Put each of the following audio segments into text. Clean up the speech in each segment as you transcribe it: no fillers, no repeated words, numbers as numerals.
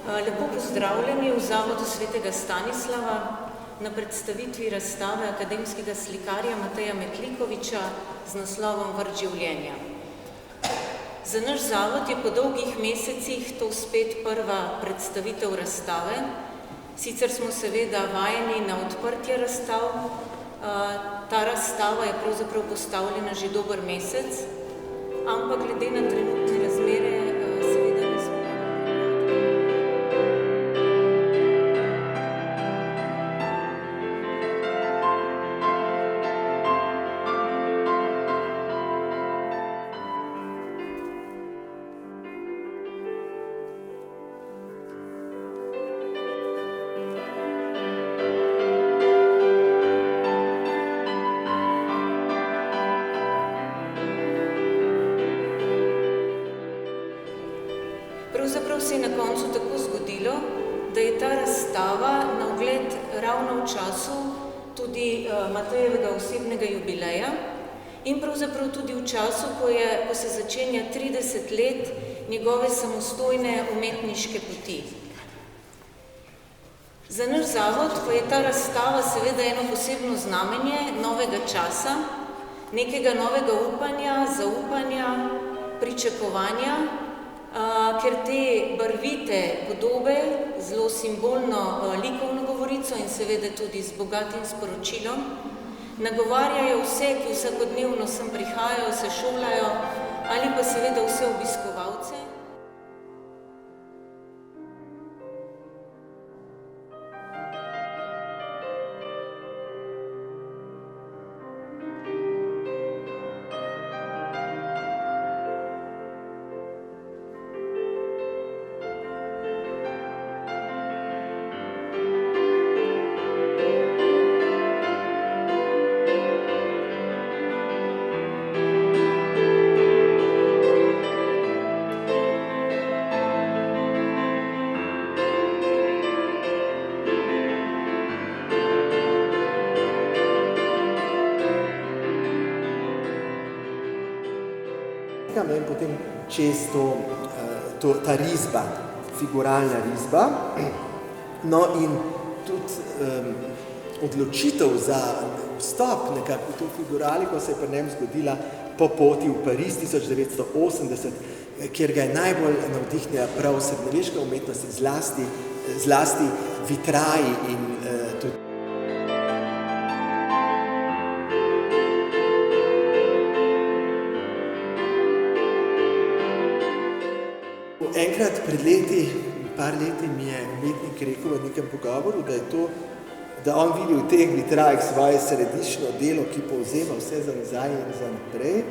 Lepo pozdravljeni v Zavodu svetega Stanislava na predstavitvi razstave akademskega slikarja Mateja Metlikoviča z naslovom Vrt življenja. Za naš zavod je po dolgih mesecih to spet prva predstavitev razstave. Sicer smo seveda vajeni na odprtje razstav. Ta razstava je pravzaprav postavljena že dober mesec, ampak glede na trenutne razmere seveda nismo. Pravzaprav se je na koncu tako zgodilo, da je ta razstava na ogled ravno v času tudi Matejevega osebnega jubileja in pravzaprav tudi v času, ko se začenja 30 let njegove samostojne umetniške poti. Za naš zavod pa je ta razstava seveda eno posebno znamenje novega časa, nekega novega upanja, zaupanja, pričakovanja, ker te barvite podobe, zelo simbolno likovno govorico in seveda tudi z bogatim sporočilom, nagovarjajo vse, ki vsakodnevno sem prihajajo, se šolajo, ali pa seveda vse obiskovalce. In potem čez ta risba, figuralna risba. No in tudi odločitev za vstop nekako v to figuraliko se je pri njem zgodila po poti v Pariz 1980, kjer ga je najbolj navdihnila prav srednjeveška umetnost, zlasti vitraji in tudi. Enkrat pred par leti mi je umetnik rekel v nekem pogovoru, da on vidi v teh vitrajih svoje središčno delo, ki povzema vse za nazaj in za naprej.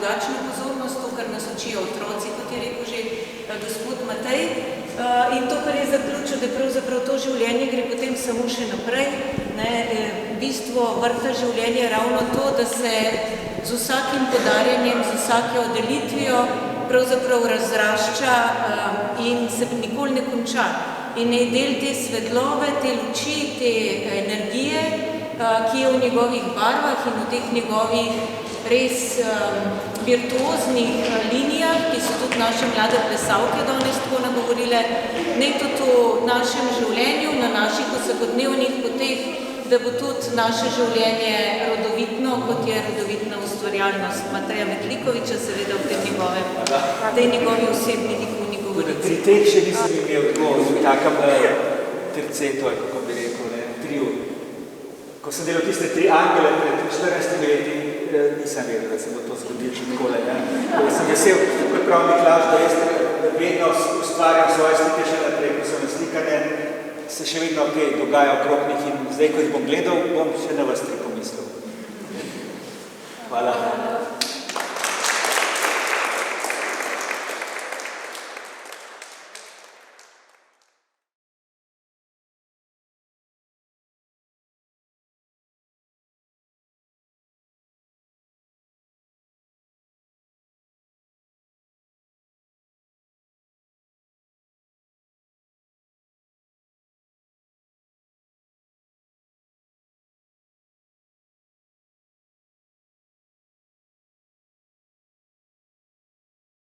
drugačno pozornost, to, kar nas učijo otroci, kot je rekel že gospod Matej. In to, kar je zaključil, da pravzaprav to življenje gre potem samo še naprej. Bistvo vrta življenja je ravno to, da se z vsakim podarjanjem, z vsake oddelitvijo pravzaprav razrašča in se nikoli ne konča. In je del te svetlobe, te luči, te energije, ki je v njegovih barvah in v teh njegovih res virtuoznih linijah, ki so tudi naše mlade plesalke danes tako nagovorile, ne tudi v našem življenju, na naših vsakodnevnih poteh, da bo tudi naše življenje rodovitno, kot je rodovitna ustvarjalnost Mateja Metlikoviča, seveda v tej njegovi osebni likovni govorici. Pri teh še nisem imel v takem tercetu, ali kako bi rekel, triu. Ko sem delal tiste 3 angele pred 14 leti, nisem vedel, da se bo to zgodilo še nikoli. Sem vesel, kot prav Miklaž, da jaz vedno ustvarjam svoje slike še naprej, ko so naslikane, se še vedno kaj dogaja okrog njih in zdaj, ko jih bom gledal, bom še na vas 3 pomislil. Hvala.